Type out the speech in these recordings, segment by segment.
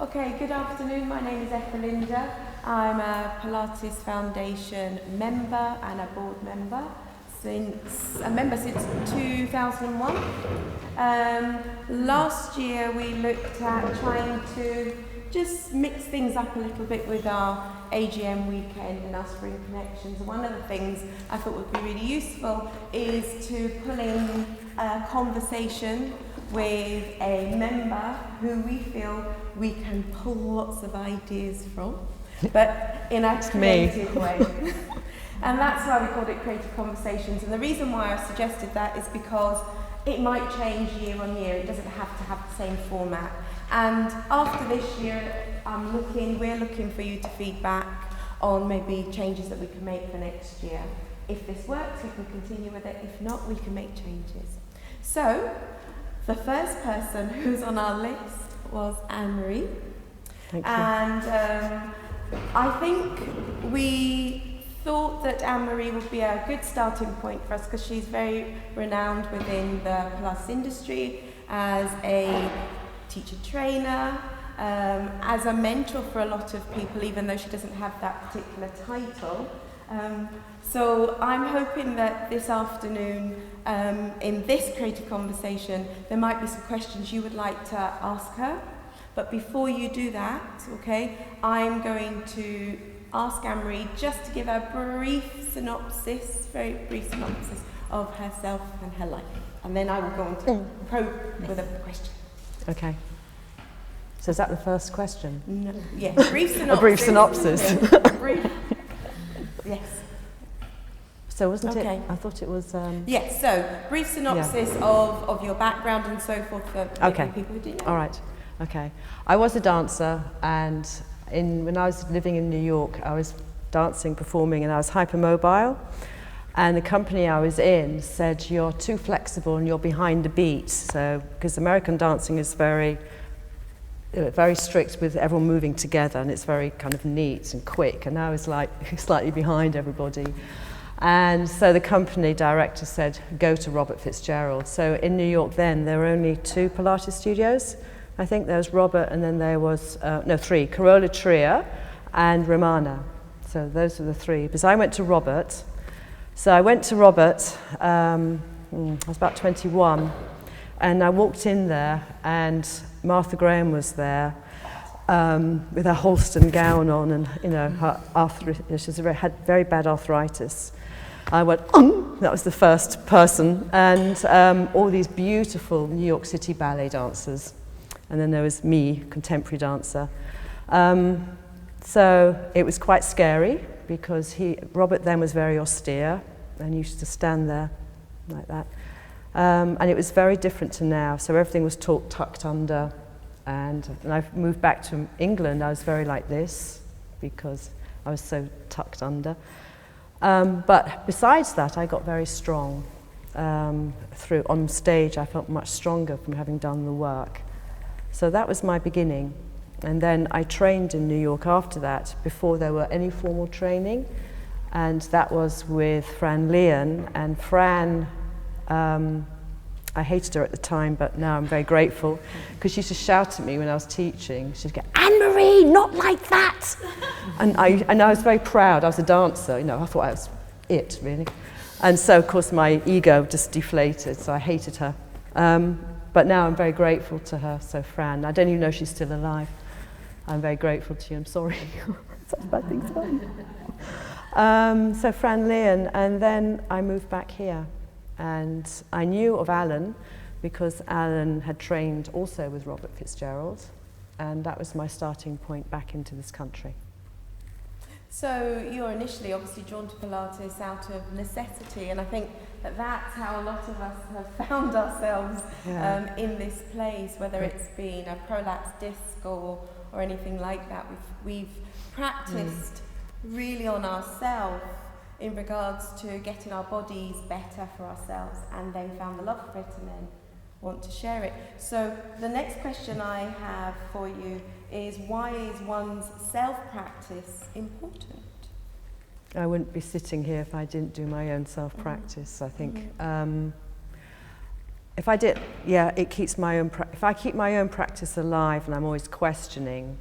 Okay, good afternoon. My name is Ethelinda. I'm a Pilates Foundation member and a board member since 2001. Last year we looked at trying to just mix things up a little bit with our AGM weekend and us Spring Connections. One of the things I thought would be really useful is to pull in a conversation with a member who we feel we can pull lots of ideas from, but in a creative way. And that's why we called it Creative Conversations. And the reason why I suggested that is because it might change year on year. It doesn't have to have the same format. And after this year, we're looking for you to feedback on maybe changes that we can make for next year. If this works, we can continue with it. If not, we can make changes. So, the first person who's on our list was Anne-Marie. Thank you. And I think we thought that Anne-Marie would be a good starting point for us because she's very renowned within the Pilates industry as a teacher trainer, as a mentor for a lot of people, even though she doesn't have that particular title. So I'm hoping that this afternoon, in this creative conversation, there might be some questions you would like to ask her. But before you do that, okay, I'm going to ask Anne-Marie just to give a very brief synopsis of herself and her life. And then I will go on to probe with a question. Okay. So is that the first question? No, yes, brief synopsis. A brief synopsis. Brief. Yes. So wasn't Okay. it? I thought it was. Yes. So brief synopsis of your background and so forth for Okay. people who didn't know. All right. Okay. I was a dancer, and when I was living in New York, I was dancing, performing, and I was hypermobile. And the company I was in said, "You're too flexible and you're behind the beat." So because American dancing is very strict with everyone moving together, and it's very kind of neat and quick, and I was like slightly behind everybody. And so the company director said, go to Robert Fitzgerald. So in New York then, there were only 2 Pilates studios. I think there was Robert, and then there was, 3, Carola Tria and Romana. So those were the 3, because I went to Robert. So I went to Robert, I was about 21, and I walked in there, and Martha Graham was there with her Holston gown on, and her she had very bad arthritis. I went, that was the first person, and all these beautiful New York City ballet dancers, and then there was me, contemporary dancer. So it was quite scary because Robert then was very austere and used to stand there like that. And it was very different to now, so everything was tucked under. And when I moved back to England, I was very like this because I was so tucked under. But besides that, I got very strong. On stage, I felt much stronger from having done the work. So that was my beginning. And then I trained in New York after that, before there were any formal training. And that was with Fran Leon. And Fran, I hated her at the time, but now I'm very grateful, because she used to shout at me when I was teaching. She'd go, "Anne-Marie, not like that!" and I was very proud. I was a dancer, I thought I was it, really. And so, of course, my ego just deflated, so I hated her. But now I'm very grateful to her, so Fran. I don't even know if she's still alive. I'm very grateful to you, I'm sorry. Such bad things happen. So Fran Leon, and then I moved back here. And I knew of Alan because Alan had trained also with Robert Fitzgerald, and that was my starting point back into this country. So you're initially obviously drawn to Pilates out of necessity, and I think that's how a lot of us have found ourselves in this place, whether it's been a prolapse disc or anything like that. We've practiced really on ourselves in regards to getting our bodies better for ourselves, and then found the love for it and then want to share it. So the next question I have for you is, why is one's self-practice important? I wouldn't be sitting here if I didn't do my own self-practice, I think. if I did, yeah, it keeps my own, if I keep my own practice alive and I'm always questioning,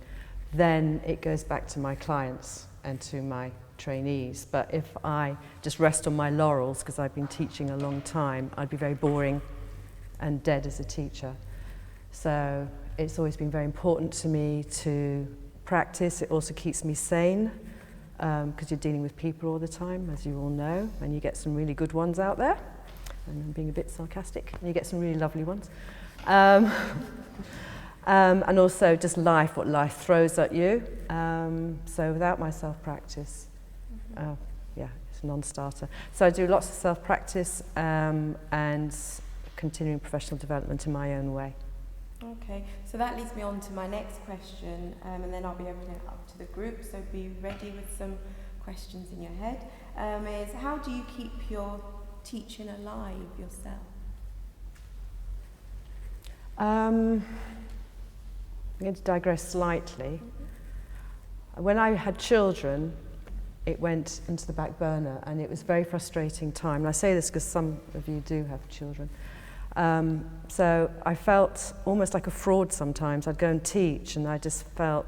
then it goes back to my clients and to my trainees. But if I just rest on my laurels, because I've been teaching a long time, I'd be very boring and dead as a teacher. So it's always been very important to me to practice. It also keeps me sane, because you're dealing with people all the time, as you all know, and you get some really good ones out there. And I'm being a bit sarcastic, and you get some really lovely ones. And also just life, what life throws at you. So without my self-practice, yeah, it's a non-starter. So I do lots of self-practice and continuing professional development in my own way. Okay, so that leads me on to my next question, and then I'll be opening it up to the group, so be ready with some questions in your head. Is how do you keep your teaching alive yourself? I'm going to digress slightly. When I had children, it went into the back burner, and it was a very frustrating time. And I say this because some of you do have children. So I felt almost like a fraud sometimes. I'd go and teach, and I just felt,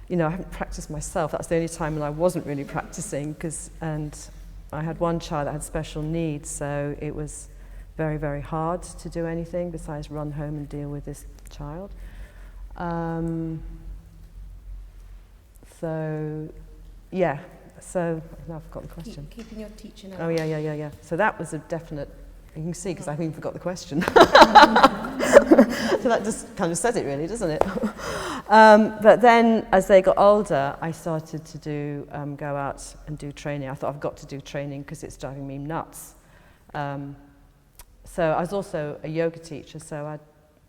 you know, I haven't practiced myself. That's the only time when I wasn't really practicing, and I had one child that had special needs, so it was very, very hard to do anything besides run home and deal with this child. So, yeah, so now I've forgotten the question. Keeping your teaching alive. Oh, yeah. So that was a definite, you can see because I even forgot the question. So that just kind of says it really, doesn't it? But then as they got older, I started to go out and do training. I thought I've got to do training because it's driving me nuts. So I was also a yoga teacher, so I'd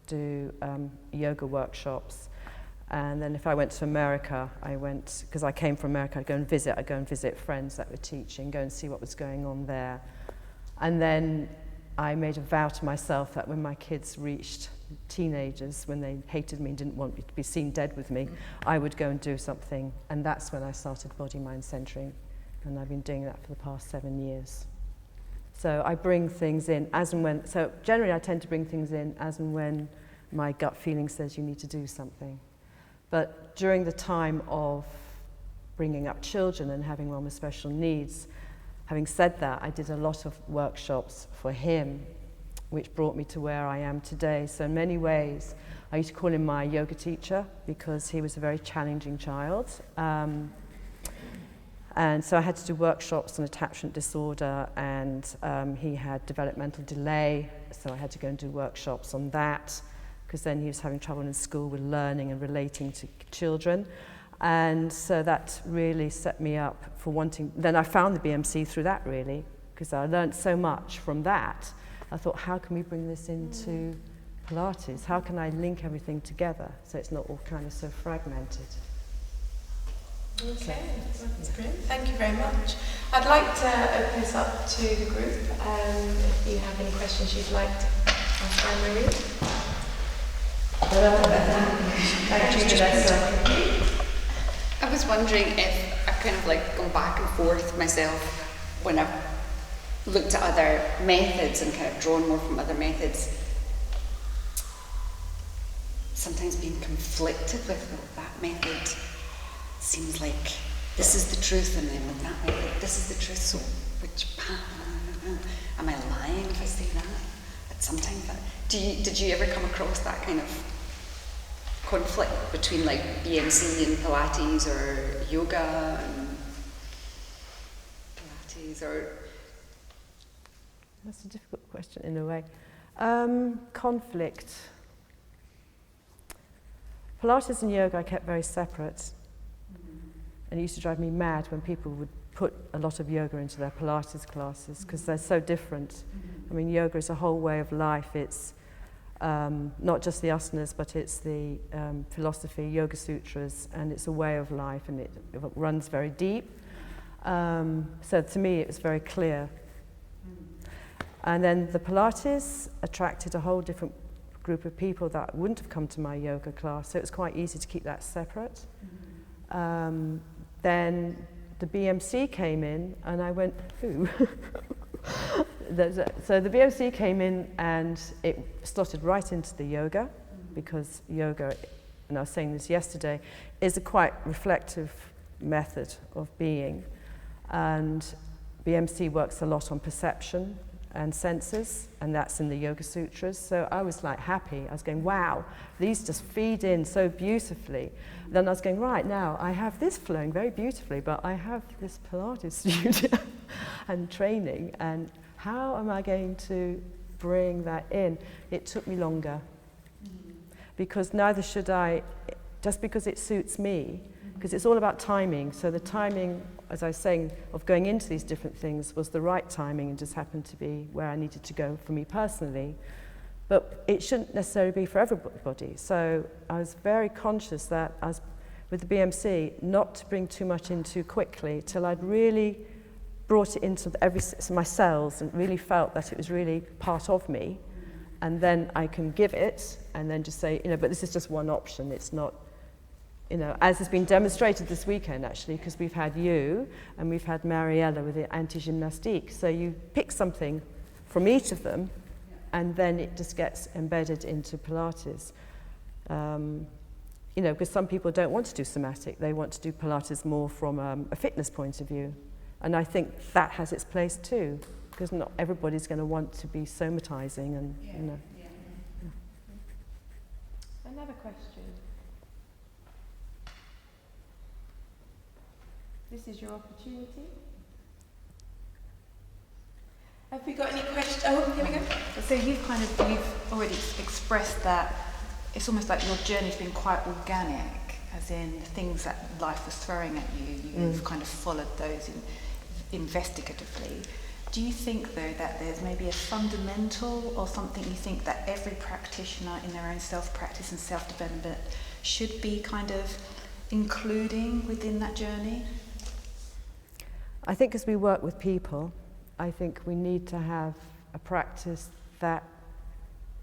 do yoga workshops. And then if I went to America, because I came from America, I'd go and visit friends that were teaching, go and see what was going on there. And then I made a vow to myself that when my kids reached teenagers, when they hated me and didn't want me to be seen dead with me, I would go and do something. And that's when I started Body Mind Centering. And I've been doing that for the past 7 years. So I bring things in as and when, so generally I tend to bring things in as and when my gut feeling says you need to do something. But during the time of bringing up children and having one with special needs, having said that, I did a lot of workshops for him, which brought me to where I am today. So in many ways, I used to call him my yoga teacher because he was a very challenging child. And so I had to do workshops on attachment disorder, and he had developmental delay, so I had to go and do workshops on that, because then he was having trouble in school with learning and relating to children. And so that really set me up for wanting, then I found the BMC through that really, because I learned so much from that. I thought, how can we bring this into Pilates? How can I link everything together so it's not all kind of so fragmented? Okay, that's brilliant. Thank you very much. I'd like to open this up to the group. If you have any questions you'd like to ask Anne-Marie. I was wondering if I kind of like gone back and forth myself when I've looked at other methods and kind of drawn more from other methods. Sometimes being conflicted with that method seems like this is the truth, and then with that method, this is the truth. So which path? Am I lying if I say that? But sometimes that. Did you ever come across that kind of conflict between like BMC and Pilates, or yoga and Pilates, or? That's a difficult question in a way. Conflict. Pilates and yoga I kept very separate. And it used to drive me mad when people would put a lot of yoga into their Pilates classes, because they're so different. I mean, yoga is a whole way of life. It's not just the asanas, but it's the philosophy, Yoga Sutras, and it's a way of life, and it runs very deep. So to me, it was very clear. And then the Pilates attracted a whole different group of people that wouldn't have come to my yoga class, so it was quite easy to keep that separate. Then the BMC came in, and I went, ooh. So the BMC came in and it slotted right into the yoga, because yoga, and I was saying this yesterday, is a quite reflective method of being, and BMC works a lot on perception and senses, and that's in the Yoga Sutras. So I was like happy. I was going, wow, these just feed in so beautifully. Then I was going, right, now I have this flowing very beautifully, but I have this Pilates studio and training, and how am I going to bring that in? It took me longer, because neither should I, just because it suits me, because it's all about timing. So the timing, as I was saying, of going into these different things was the right timing, and just happened to be where I needed to go for me personally. But it shouldn't necessarily be for everybody. So I was very conscious that I was, with the BMC, not to bring too much in too quickly, till I'd really brought it into my cells and really felt that it was really part of me. And then I can give it, and then just say, but this is just one option. It's not, as has been demonstrated this weekend, actually, because we've had you and we've had Mariella with the anti-gymnastique. So you pick something from each of them, and then it just gets embedded into Pilates. Because some people don't want to do somatic. They want to do Pilates more from a fitness point of view. And I think that has its place too, because not everybody's going to want to be somatizing and, Another question. This is your opportunity. Have we got any questions? Oh, here we go. So you've already expressed that it's almost like your journey's been quite organic, as in the things that life was throwing at you, you've kind of followed those investigatively. Do you think, though, that there's maybe a fundamental or something you think that every practitioner in their own self-practice and self-development should be kind of including within that journey? I think as we work with people, I think we need to have a practice that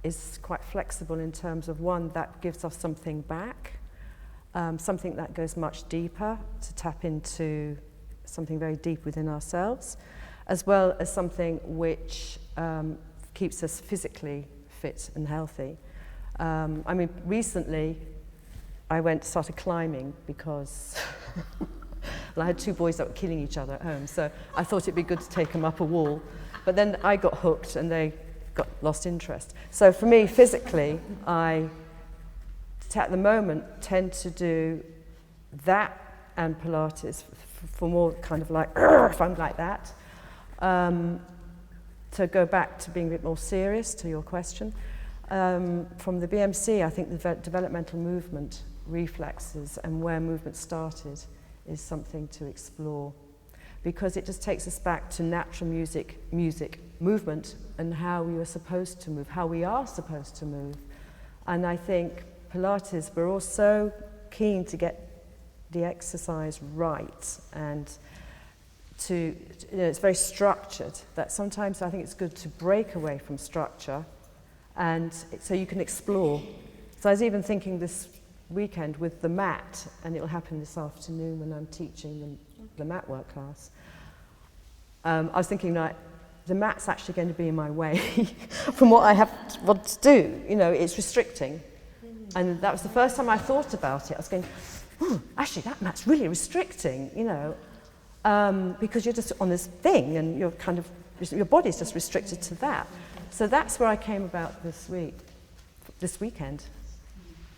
is quite flexible in terms of, one, that gives us something back, something that goes much deeper to tap into something very deep within ourselves, as well as something which keeps us physically fit and healthy. Recently I started climbing because I had two boys that were killing each other at home, so I thought it'd be good to take them up a wall. But then I got hooked and they lost interest. So for me, physically, I, at the moment, tend to do that and Pilates for more kind of like, if I'm like that. To go back to being a bit more serious to your question, from the BMC, I think the developmental movement reflexes and where movement started is something to explore, because it just takes us back to natural movement, and how we were supposed to move, how we are supposed to move. And I think Pilates, we're all so keen to get the exercise right, and it's very structured, that sometimes I think it's good to break away from structure, and so you can explore. So I was even thinking this weekend with the mat, and it will happen this afternoon when I'm teaching the mat work class. I was thinking, like, the mat's actually going to be in my way from what I want to do. It's restricting. And that was the first time I thought about it. I was going, actually, that mat's really restricting, because you're just on this thing, and you're kind of, your body's just restricted to that. So that's where I came about this weekend.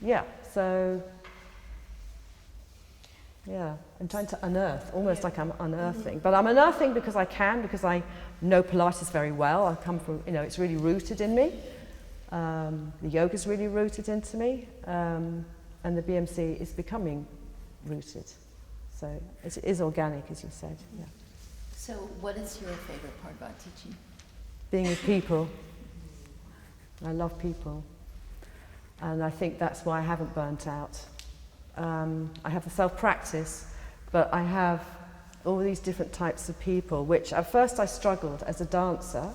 Yeah, so, yeah, I'm trying to unearth, almost like I'm unearthing. But I'm unearthing because I know Pilates very well. I come from, it's really rooted in me. The yoga's really rooted into me. And the BMC is becoming rooted. So it is organic, as you said, yeah. So what is your favorite part about teaching? Being with people. I love people. And I think that's why I haven't burnt out. I have the self-practice, but I have all these different types of people, which at first I struggled as a dancer,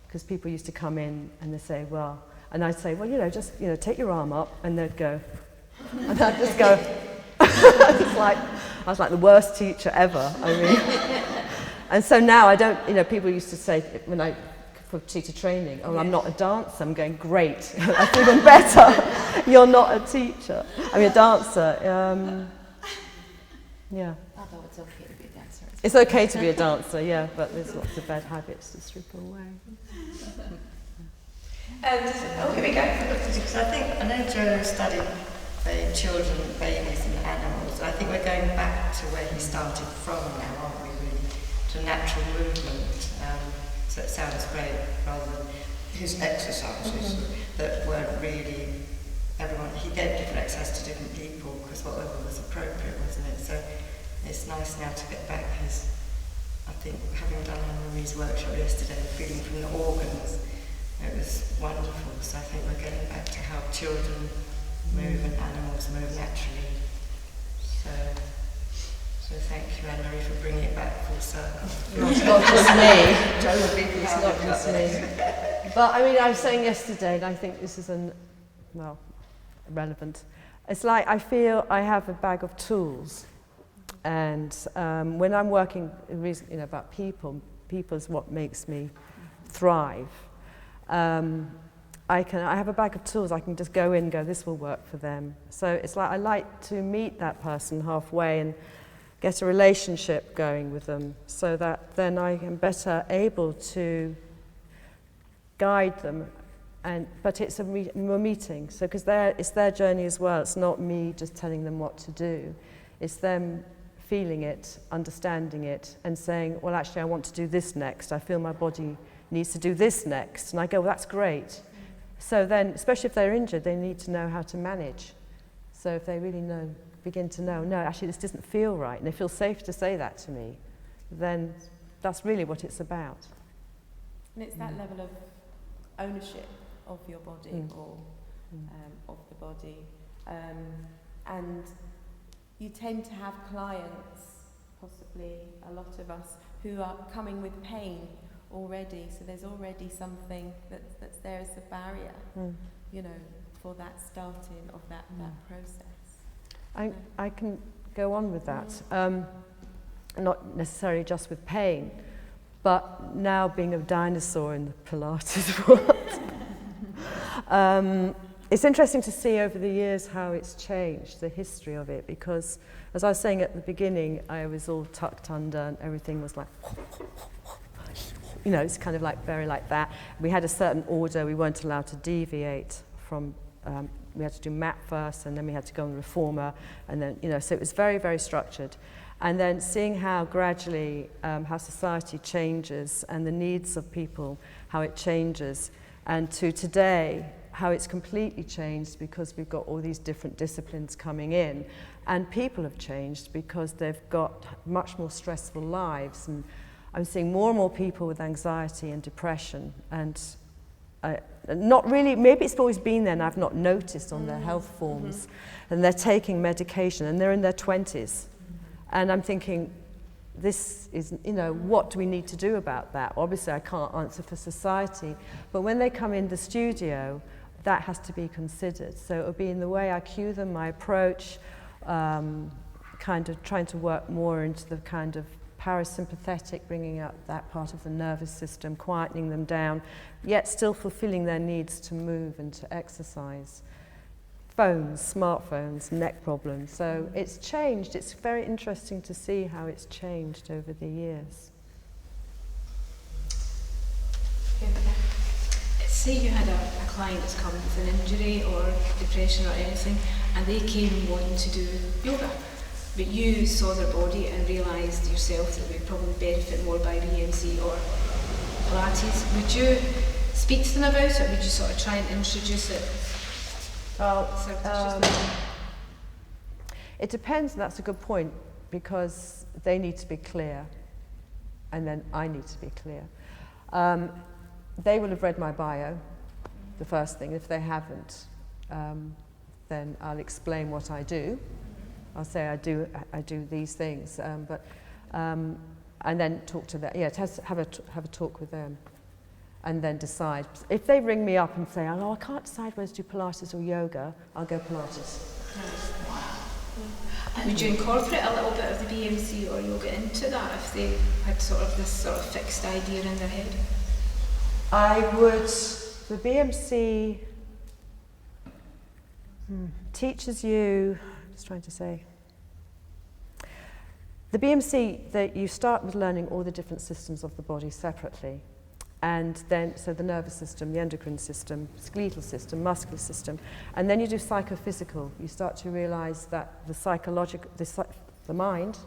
because people used to come in and they say, and I'd say, just, take your arm up, and they'd go, and I'd just go, I was like the worst teacher ever, and so now I don't, people used to say, when I for teacher training. Oh, I'm not a dancer. I'm going, great. That's even better. You're not a teacher. I mean, a dancer. Yeah. Although it's okay to be a dancer. It's okay to be a dancer, yeah, but there's lots of bad habits to strip away. Here we go. Because I know Joe studied children, babies and animals. I think we're going back to where he started from now, aren't we, really? To natural movement. So it sounds great, rather than his exercises that weren't really, he gave different exercises to different people because whatever was appropriate, wasn't it? So it's nice now to get back I think having done Anne-Marie's workshop yesterday, feeling from the organs, it was wonderful. So I think we're getting back to how children move and animals move naturally. So thank you, Anne-Marie, for bringing it back full circle. It's not just me. Joe would be it's not just me. But I mean, I was saying yesterday, and I think this is relevant. It's like I feel I have a bag of tools, and when I'm working, about people is what makes me thrive. I have a bag of tools. I can just go in and go, this will work for them. So it's like I like to meet that person halfway and get a relationship going with them so that then I am better able to guide them. But it's a meeting, so because it's their journey as well. It's not me just telling them what to do. It's them feeling it, understanding it, and saying, well, actually, I want to do this next. I feel my body needs to do this next. And I go, well, that's great. So then, especially if they're injured, they need to know how to manage. So if they really begin to know, no, actually this doesn't feel right, and they feel safe to say that to me, then that's really what it's about. And it's that level of ownership of your body or of the body. And you tend to have clients, possibly a lot of us, who are coming with pain already, so there's already something that's there as a barrier, for that starting of that process. I can go on with that, not necessarily just with pain, but now being a dinosaur in the Pilates world. It's interesting to see over the years how it's changed, the history of it, because as I was saying at the beginning, I was all tucked under and everything was like it's kind of like very like that. We had a certain order, we weren't allowed to deviate from, we had to do MAP first, and then we had to go on reformer, and then, so it was very, very structured. And then seeing how gradually, how society changes, and the needs of people, how it changes, and to today, how it's completely changed because we've got all these different disciplines coming in, and people have changed because they've got much more stressful lives, and I'm seeing more and more people with anxiety and depression, and not really, maybe it's always been there and I've not noticed on their health forms, and they're taking medication and they're in their 20s. And I'm thinking, this is, what do we need to do about that? Obviously I can't answer for society, but when they come in the studio, that has to be considered. So it'll be in the way I cue them, my approach, kind of trying to work more into the kind of parasympathetic, bringing up that part of the nervous system, quietening them down, yet still fulfilling their needs to move and to exercise. Phones, smartphones, neck problems. So it's changed. It's very interesting to see how it's changed over the years. Say you had a client that's come with an injury or depression or anything, and they came wanting to do yoga. But you saw their body and realised yourself that they'd probably benefit more by BMC or Pilates. Would you speak to them about it, or would you sort of try and introduce it? It depends, and that's a good point, because they need to be clear, and then I need to be clear. They will have read my bio, the first thing. If they haven't, then I'll explain what I do. I'll say I do these things, and then talk to them. Yeah, have a talk with them, and then decide. If they ring me up and say, "Oh, I can't decide whether to do Pilates or yoga," I'll go Pilates. Wow. And would you incorporate a little bit of the BMC or yoga into that if they had sort of this sort of fixed idea in their head? The BMC teaches you, just trying to say, the BMC, that you start with learning all the different systems of the body separately. And then, so the nervous system, the endocrine system, skeletal system, muscular system. And then you do psychophysical. You start to realize that the psychological, the mind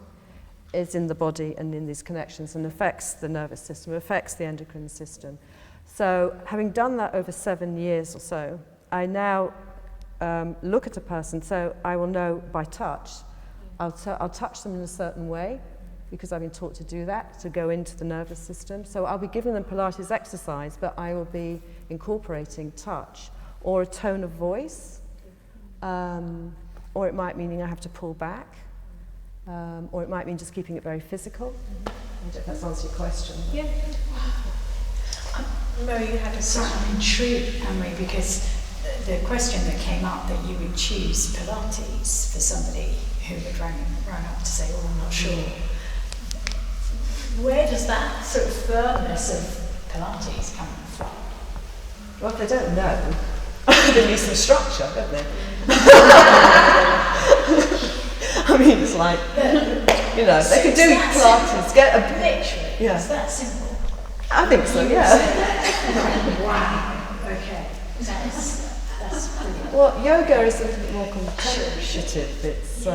is in the body and in these connections and affects the nervous system, affects the endocrine system. So having done that over 7 years or so, I now look at a person, so I will know by touch. I'll touch them in a certain way because I've been taught to do that, to go into the nervous system. So I'll be giving them Pilates exercise, but I will be incorporating touch or a tone of voice, or it might mean I have to pull back, or it might mean just keeping it very physical. I don't know if that answers your question. Yeah. Mary, you had a So I'm intrigued, Anne-Marie, because the question that came up that you would choose Pilates for somebody who would rang up to say, oh, I'm not sure. Where does that sort of firmness of Pilates come from? Well, if they don't know, they need some structure, don't they? I mean, it's like, you know, they can do Pilates, get a... Literally, Yeah. it's that simple. I think so, yeah. Wow, okay, that's brilliant. Well, yoga is a little bit more contemplative. It's,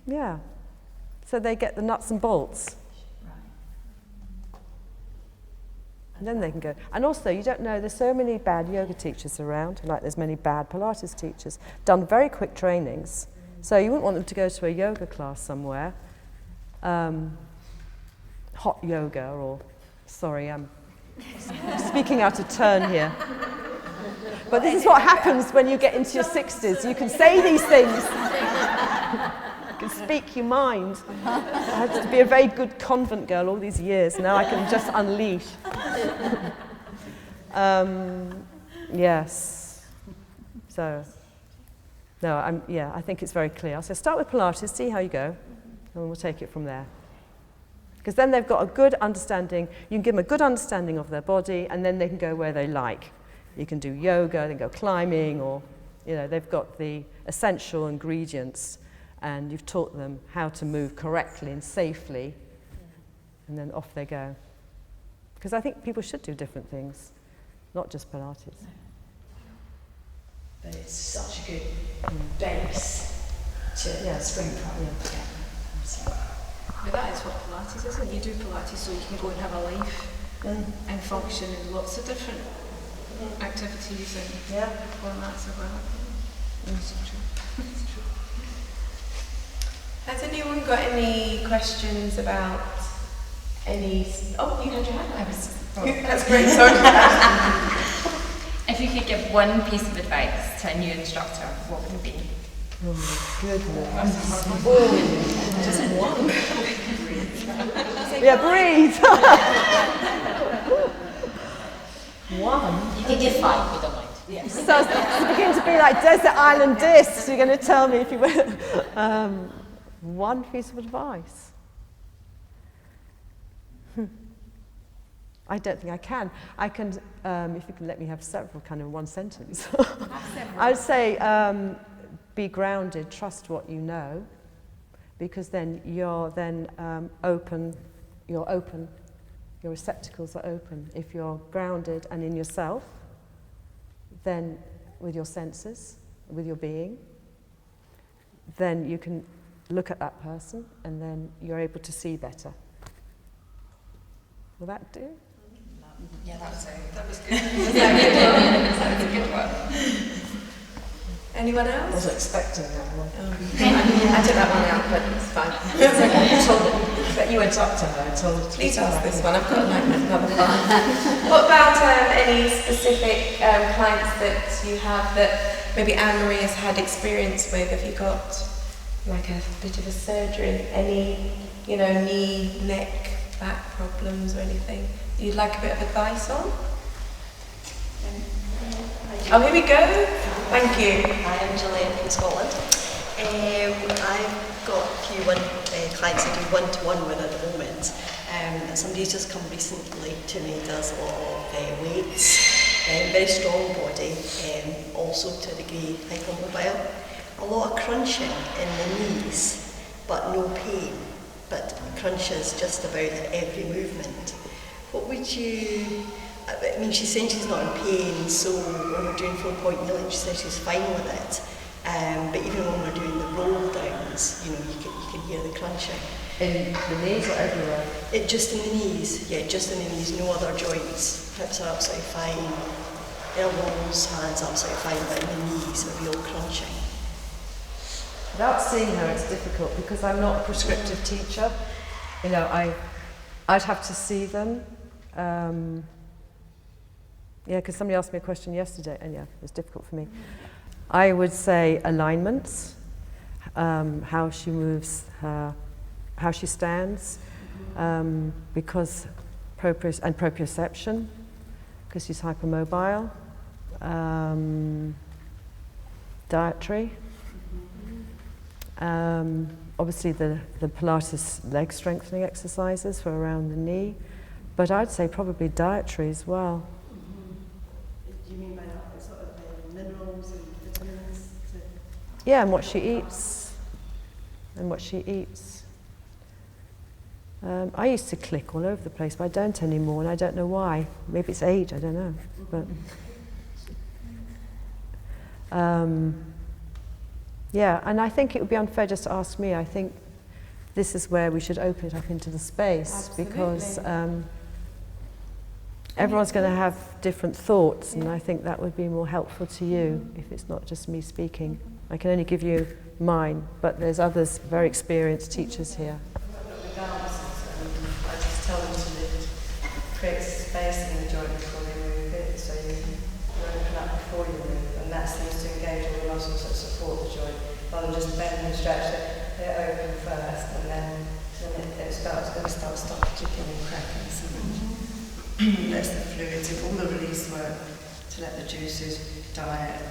yeah. So they get the nuts and bolts. And then they can go. And also, you don't know, there's so many bad yoga teachers around, like there's many bad Pilates teachers, done very quick trainings. So you wouldn't want them to go to a yoga class somewhere, hot yoga, or, sorry, I'm speaking out of turn here. But this is what happens when you get into your 60s. You can say these things. You can speak your mind. I had to be a very good convent girl all these years. Now I can just unleash. Yes. So, no, I think it's very clear. So start with Pilates, see how you go, and we'll take it from there. Because then they've got a good understanding. You can give them a good understanding of their body, and then they can go where they like. You can do yoga, they can go climbing, or, you know, they've got the essential ingredients, and you've taught them how to move correctly and safely, and then off they go. Because I think people should do different things, not just Pilates. But it's such a good base to spring from. Yeah. But that is what Pilates is, and you do Pilates so you can go and have a life and function in lots of different activities and formats of well. It's true. Has anyone got any questions about any... Oh, you had your hand up. That's great, sorry. If you could give one piece of advice to a new instructor, what would it be? Oh my goodness. Just one. Yeah, breathe. One. You can give 5, we don't mind. Yes. So it's beginning to be like desert island discs. You're going to tell me if you will. One piece of advice. I don't think I can. I can, if you can let me have several, kind of one sentence. I would say be grounded, trust what you know, because then you're then open, your receptacles are open. If you're grounded and in yourself, then with your senses, with your being, then you can look at that person and then you're able to see better. Will that do? Yeah, that was good. That was good. That was a good one. Anyone I else? wasn't expecting that one. I took that one out, but it's fine. It's okay. You went up to her and told her to Please ask this one. I've got like another one. What about any specific clients that you have that maybe Anne-Marie has had experience with? Have you got like a bit of a surgery? Any, knee, neck, back problems or anything you'd like a bit of advice on? Oh, here we go. Thank you. Hi, I'm Gillian from Scotland. I've got a few clients I do one-to-one with at the moment. And somebody's just come recently to me, does a lot of weights, very strong body, also to a degree hypermobile. A lot of crunching in the knees, but no pain. But crunches just about every movement. What would you, I mean, she's saying she's not in pain, so when we're doing 4-point kneeling, she says she's fine with it. But even when we're doing the roll downs, you know, you can hear the crunching. In the knees or everywhere? Just in the knees, yeah, just in the knees, no other joints. Hips are absolutely fine, elbows, hands absolutely fine, but in the knees, a real crunching. Without seeing her, it's difficult because I'm not a prescriptive teacher. You know, I'd have to see them. Because somebody asked me a question yesterday, and it was difficult for me. I would say alignments, how she moves, how she stands, because proprioception, because she's hypermobile, dietary. Obviously the Pilates leg strengthening exercises for around the knee, but I'd say probably dietary as well. Do you mean by that sort of minerals and vitamins? Yeah, and what she eats. I used to click all over the place, but I don't anymore, and I don't know why. Maybe it's age, I don't know. But yeah, and I think it would be unfair just to ask me. I think this is where we should open it up into the space. Absolutely. Because everyone's going to have different thoughts, and I think that would be more helpful to you if it's not just me speaking. I can only give you mine, but there's others, very experienced teachers here. I just tell them to create space in the joint before they move it, so you open up before you move, and that seems to engage all the muscles that support the joint, rather than just bend and stretch it. They open first, and then it starts going to start kicking and cracking. So lets the fluids, all the release work to let the juices diet,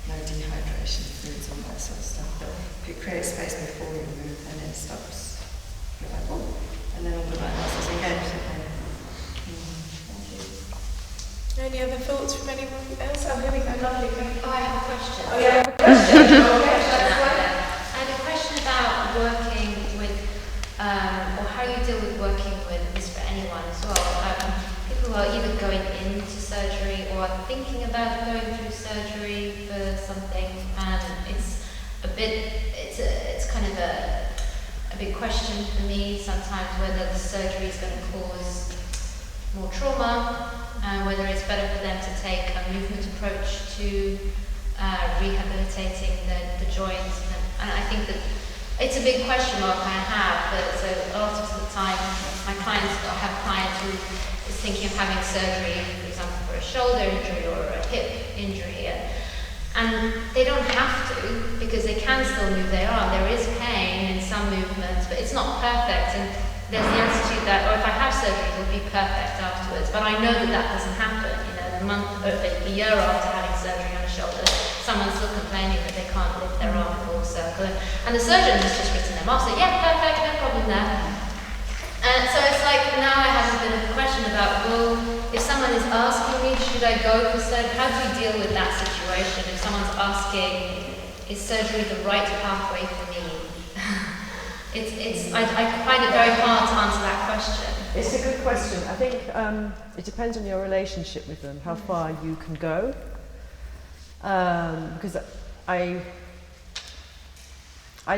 no dehydration, fluids, all that sort of stuff. But if you create space before you move, then it stops. And then all the right muscles engage. Any other thoughts from anyone else? Oh, here we go. Lovely. Oh, I have a question. Oh, yeah, I have a question. I had a question about working with, or how you deal with working with this for anyone as well. People are either going into surgery or are thinking about going through surgery for something, and it's a bit, it's kind of a big question for me sometimes whether the surgery is going to cause more trauma, and whether it's better for them to take a movement approach to rehabilitating the joints. And I think that it's a big question mark I have, but so a lot of the time my clients, I have clients who is thinking of having surgery, for example, for a shoulder injury or a hip injury, and they don't have to, because they can still move their arm. There is pain in some movements, but it's not perfect, and there's the attitude that, if I have surgery, it'll be perfect afterwards. But I know that that doesn't happen. You know, a year after having surgery on a shoulder, someone's still complaining that they can't lift their arm full circle, and the surgeon has just written them off, so yeah, perfect, no problem there. So it's like, now I have a bit of a question about, well, if someone is asking me, should I go for surgery, how do you deal with that situation? If someone's asking, is surgery the right pathway for me? I find it very hard to answer that question. It's a good question. I think it depends on your relationship with them, how far you can go. Because I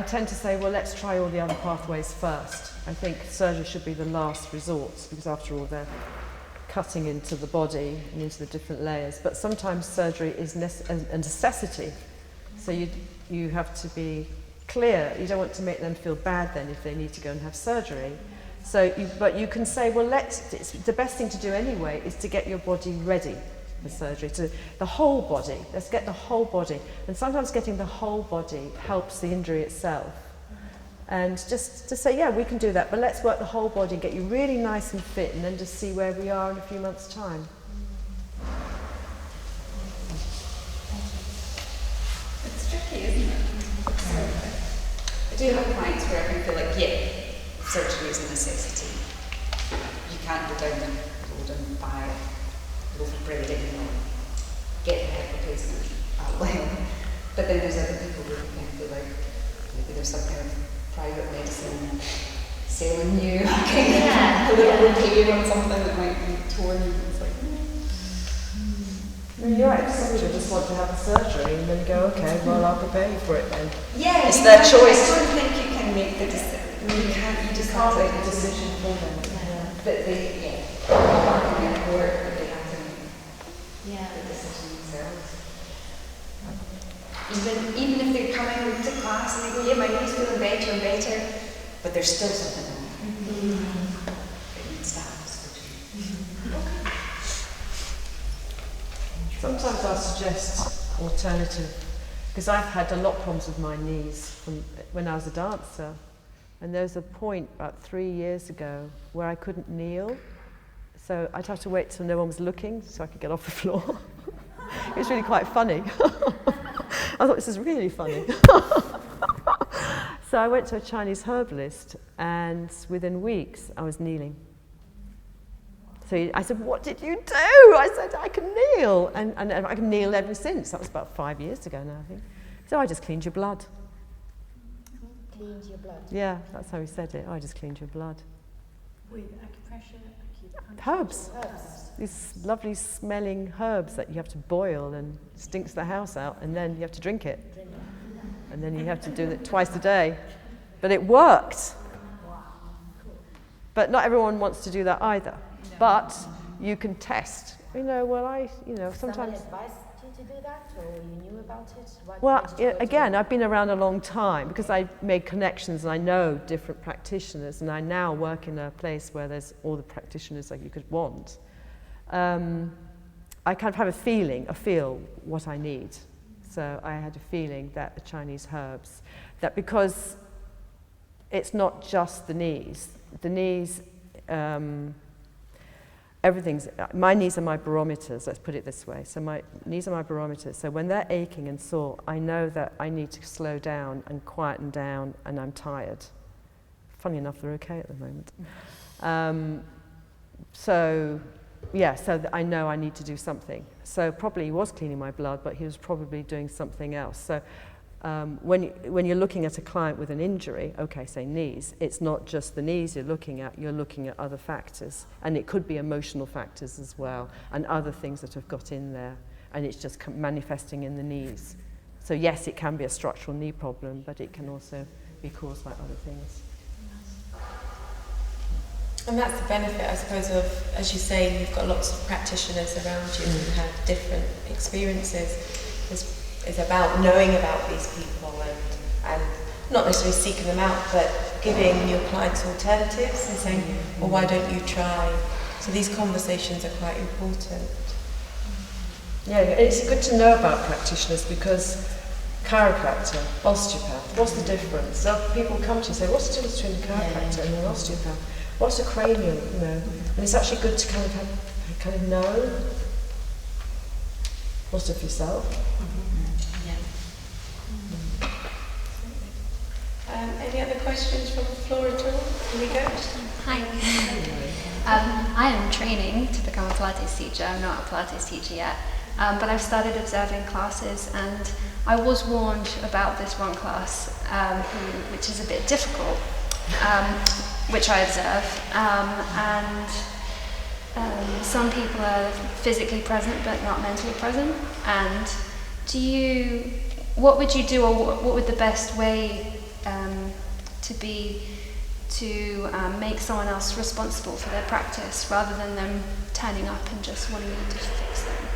tend to say, well, let's try all the other pathways first. I think surgery should be the last resort, because after all, they're cutting into the body and into the different layers. But sometimes surgery is a necessity. So you have to be clear. You don't want to make them feel bad then if they need to go and have surgery. But you can say, well, the best thing to do anyway is to get your body ready for surgery, to the whole body. Let's get the whole body. And sometimes getting the whole body helps the injury itself. And just to say, yeah, we can do that, but let's work the whole body and get you really nice and fit, and then just see where we are in a few months' time. It's tricky, isn't it? I do have clients where I can feel like, yeah, surgery is a necessity. you can't go down the road and buy a loaf of bread and get the hip replacement at well. But then there's other people who feel like maybe there's some kind of private medicine selling you a little repair on something that might be torn. It's like, You're right, some people just want to have the surgery and then go, okay, well, I'll prepare you for it then. yeah, It's their choice. I don't think you can make the decision. You just can't make the decision for them. But they, are in court, but they have to make the decision themselves. Even if they come in to class and they go, yeah, my knee's feeling better and better, but there's still something wrong. It needs to have surgery. Sometimes I suggest alternative, because I've had a lot of problems with my knees from when I was a dancer. And there was a point about 3 years ago where I couldn't kneel. So I'd have to wait till no one was looking so I could get off the floor. It was really quite funny. I thought, this is really funny. So I went to a Chinese herbalist, and within weeks I was kneeling. So I said, what did you do? I said, I can kneel. And I can kneel ever since. That was about 5 years ago now, I think. So I just cleaned your blood. Cleaned your blood? Yeah, that's how he said it. I just cleaned your blood. With acupressure? Herbs. These lovely smelling herbs that you have to boil and stinks the house out, and then you have to drink it. And then you have to do it twice a day. But it worked. But not everyone wants to do that either. But you can test. Sometimes. Someone advised you to do that, or you knew about it? Well, again, I've been around a long time because I made connections and I know different practitioners, and I now work in a place where there's all the practitioners that you could want. I kind of have a feel what I need. So I had a feeling that the Chinese herbs, that because it's not just the knees, my knees are my barometers, let's put it this way. So my knees are my barometers. So when they're aching and sore, I know that I need to slow down and quieten down, and I'm tired. Funny enough, they're okay at the moment. So I know I need to do something. So probably he was cleaning my blood, but he was probably doing something else. So when you're looking at a client with an injury, okay, say knees, it's not just the knees you're looking at other factors. And it could be emotional factors as well, and other things that have got in there, and it's just manifesting in the knees. So yes, it can be a structural knee problem, but it can also be caused by other things. And that's the benefit, I suppose, of, as you say, you've got lots of practitioners around you who have different experiences. Is about knowing about these people and not necessarily seeking them out, but giving your clients alternatives and saying, well, why don't you try? So these conversations are quite important. Yeah, it's good to know about practitioners, because chiropractor, osteopath, what's the difference? So people come to you and say, what's the difference between a chiropractor and an osteopath? What's a cranial, And it's actually good to kind of know most of yourself. Any other questions from the floor at all? Here we go. Hi. I am training to become a Pilates teacher. I'm not a Pilates teacher yet, but I've started observing classes, and I was warned about this one class, which is a bit difficult, which I observe, and some people are physically present but not mentally present. And what would you do, or what would the best way to make someone else responsible for their practice, rather than them turning up and just wanting you to fix them?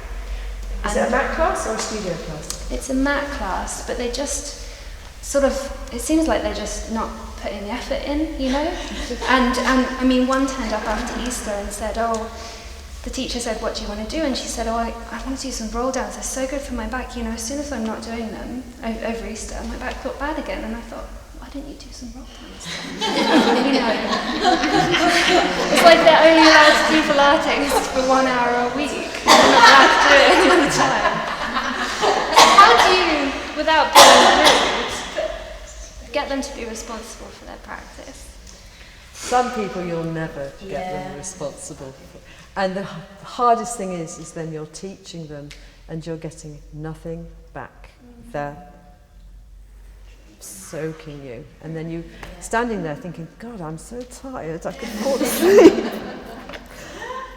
Is it a mat class or a studio class? It's a mat class, but they just it seems like they're just not putting the effort in, And I mean, one turned up after Easter and said, the teacher said, what do you want to do? And she said, I want to do some roll downs, they're so good for my back. As soon as I'm not doing them over Easter, my back got bad again. And I thought, why don't you do some roll downs? It's like they're only allowed to do Pilates for 1 hour a week. They're not allowed to do it any other time. How do you, without being rude, get them to be responsible for their practice? Some people you'll never get them responsible for. And the hardest thing is then you're teaching them and you're getting nothing back. They're soaking you. And then you standing there thinking, God, I'm so tired, I could fall asleep.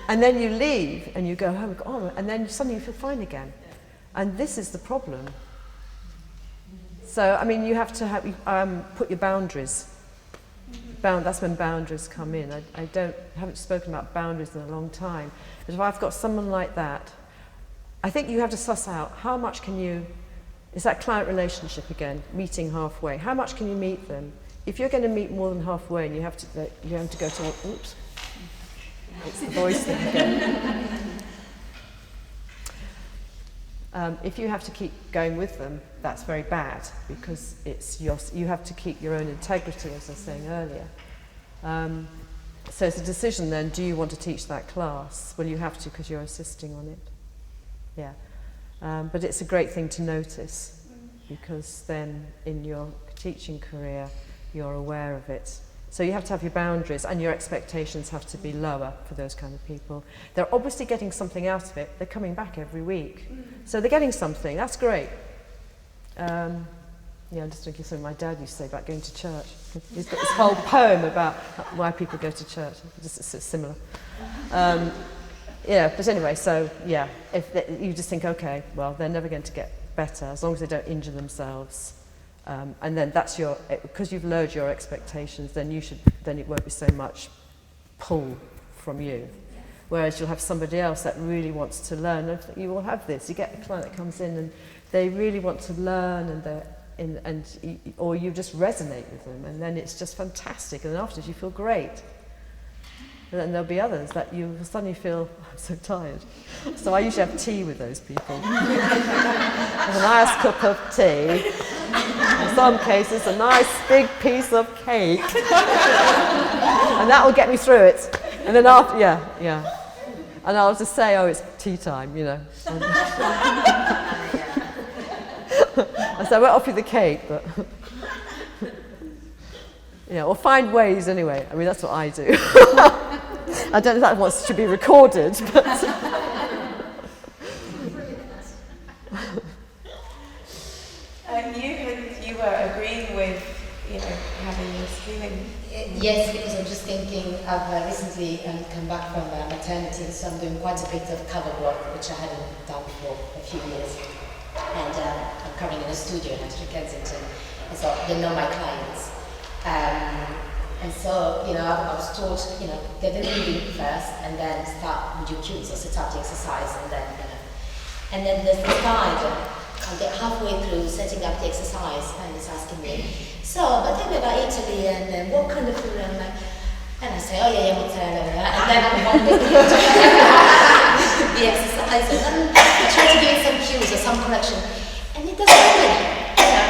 And then you leave and you go home, and then suddenly you feel fine again. And this is the problem. So, I mean, you have to put your boundaries. That's when boundaries come in. I haven't spoken about boundaries in a long time. But if I've got someone like that, I think you have to suss out how much can you, it's that client relationship again, meeting halfway. How much can you meet them? If you're going to meet more than halfway and you have to go to, oops, it's the voice thing again. If you have to keep going with them, that's very bad because you have to keep your own integrity, as I was saying earlier. So it's a decision then, do you want to teach that class? Well, you have to because you're assisting on it. Yeah. But it's a great thing to notice because then in your teaching career, you're aware of it. So you have to have your boundaries and your expectations have to be lower for those kind of people. They're obviously getting something out of it. They're coming back every week. So they're getting something. That's great. I'm just thinking something my dad used to say about going to church. He's got this whole poem about why people go to church. It's similar. But anyway, so yeah, you just think, okay, well, they're never going to get better as long as they don't injure themselves. And then that's because you've lowered your expectations, then it won't be so much pull from you. Whereas you'll have somebody else that really wants to learn. And you will have this. You get a client that comes in and they really want to learn, or you just resonate with them, and then it's just fantastic. And then afterwards you feel great. And then there'll be others that you suddenly feel, I'm so tired. So I usually have tea with those people. A nice cup of tea. In some cases, a nice big piece of cake. And that will get me through it. And then after, yeah. And I'll just say, oh, it's tea time, you know. So I won't offer you the cake, but... or find ways anyway. I mean, that's what I do. I don't know if that should be recorded, but... you were agreeing with, having this feeling. Yes, because I'm just thinking, I've recently come back from maternity, so I'm doing quite a bit of cover work, which I hadn't done for a few years. And I'm currently in a studio in Kensington, and so they know my clients. And so, I was taught, get the reading first, and then start with your cues, so set up the exercise, and then there's this guide. I'll get halfway through setting up the exercise, and it's asking me, so, but tell me about Italy, and then what kind of food, and I say, oh yeah, mozzarella, and then I'm wondering the exercise, and then I try to give it some cues or some correction, and it doesn't really.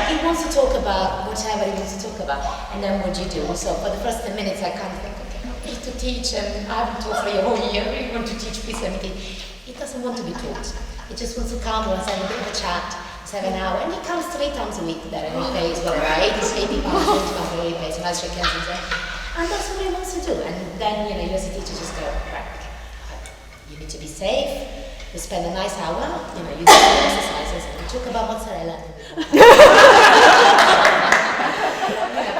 He wants to talk about whatever he wants to talk about, and then what do you do? So for the first 10 minutes, I kind of think, okay, I need to teach, and I haven't taught for a whole year. I really want to teach, please let me teach. He doesn't want to be taught. He just wants to come and have a bit of a chat, have an hour, and he comes 3 times a week there, and he pays whatever, 80 pounds, 20 pounds, whatever he pays, and Lashley Kensington, and that's what he wants to do. And then, you as a teacher, just go, right, you need to be safe. You spend a nice hour, you do the exercises, and you talk about mozzarella. But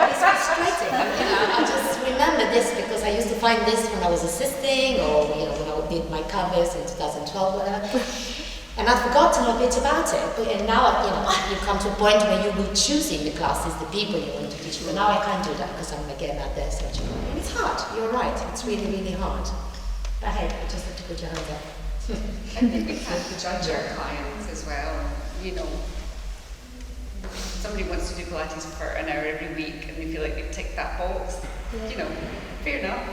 it's frustrating. I just remember this because I used to find this when I was assisting, or when I did my covers in 2012, whatever. And I've forgotten a bit about it. And now, you come to a point where you will choose in the classes the people you want to teach. But now I can't do that because I'm again out there searching. And it's hard. You're right. It's really, really hard. But hey, you just have to put your hands up. I think we have to judge our clients as well. Somebody wants to do Pilates for an hour every week and they feel like they've ticked that box. Fair enough.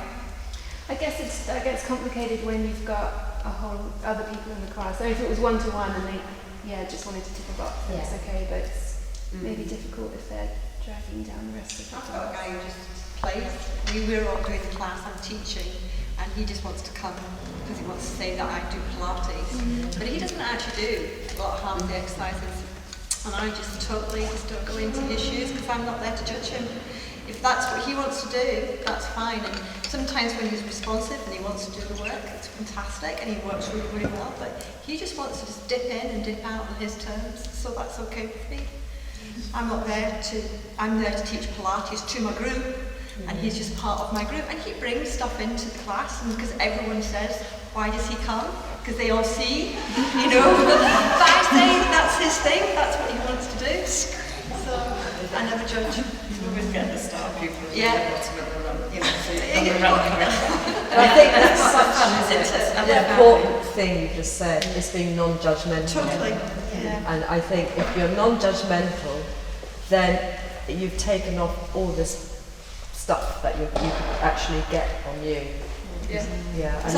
I guess that gets complicated when you've got a whole other people in the class. So if it was one-to-one and they just wanted to tick a box, that's okay, but it's maybe difficult if they're dragging down the rest of the class. I've got a guy who just plays. We're all doing the class, I'm teaching, and he just wants to come because he wants to say that I do Pilates. But he doesn't actually do a lot of harmony exercises. And I just totally don't go into his shoes because I'm not there to judge him. If that's what he wants to do, that's fine. And sometimes when he's responsive and he wants to do the work, it's fantastic and he works really, really well. But he just wants to just dip in and dip out on his terms, so that's okay with me. I'm there to teach Pilates to my group, and he's just part of my group. And he brings stuff into the class, and because everyone says, why does he come? Because they all see, you know. But I say that's his thing, that's what he wants to do. So I never judge. You always get the star people. Yeah. And I think that's such an important thing you just said, is being non-judgmental. Totally. Yeah. And I think if you're non-judgmental, then you've taken off all this stuff that you could actually get on you. Yeah. Yeah. It's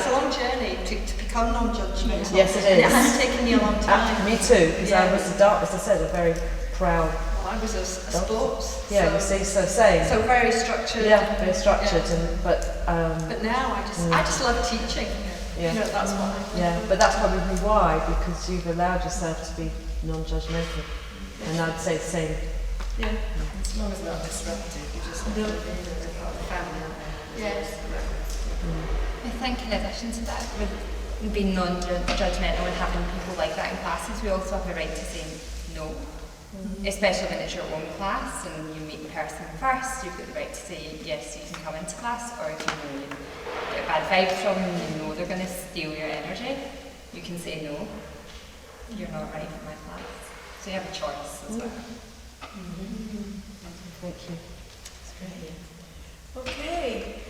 a long journey to become non-judgmental. Yes, it is. And it has taken me a long time. Me too, because I was as I said, a very proud. Well, I was a sports. Yeah, you see, so same. So very structured. Yeah, very structured, yeah. But now I just love teaching. Yeah. You know, that's what. Yeah, but that's probably why, because you've allowed yourself to be non-judgmental, and I'd say the same. Yeah. As long as not disruptive, you just have to be a part of the family. Yes. I think in addition to that, with being non-judgmental and having people like that in classes, we also have the right to say no. Especially when it's your own class and you meet the person first, you've got the right to say yes, you can come into class, or if you know you get bad vibes from them, you know they're going to steal your energy, you can say no, you're not right for my class. So you have a choice as well. Thank you. That's great. Okay.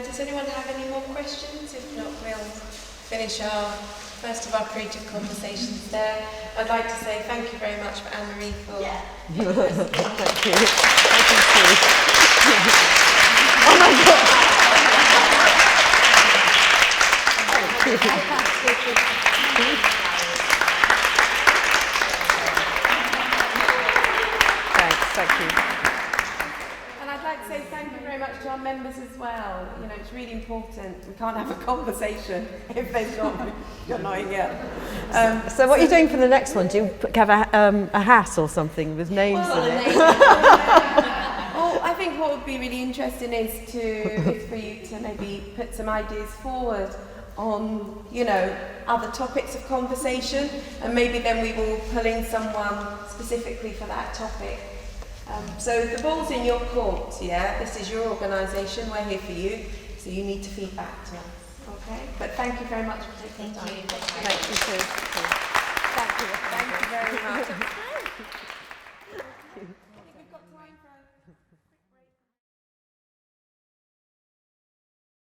Does anyone have any more questions? If not, we'll finish our first of our creative conversations there. I'd like to say thank you very much for Anne-Marie for... Yeah. Thank you. Thank you. Oh my God. Thank you. And I'd like to say thank you very much to our members as well. You know, it's really important. We can't have a conversation if you're not here. So what are you doing for the next one? Do you have a hat or something with names in it? Well, I think what would be really interesting is for you to maybe put some ideas forward on, you know, other topics of conversation, and maybe then we will pull in someone specifically for that topic. So the ball's in your court, yeah? This is your organisation, we're here for you, so you need to feed back to us, okay? But thank you very much for taking the time. Thank you too. Thank you very much.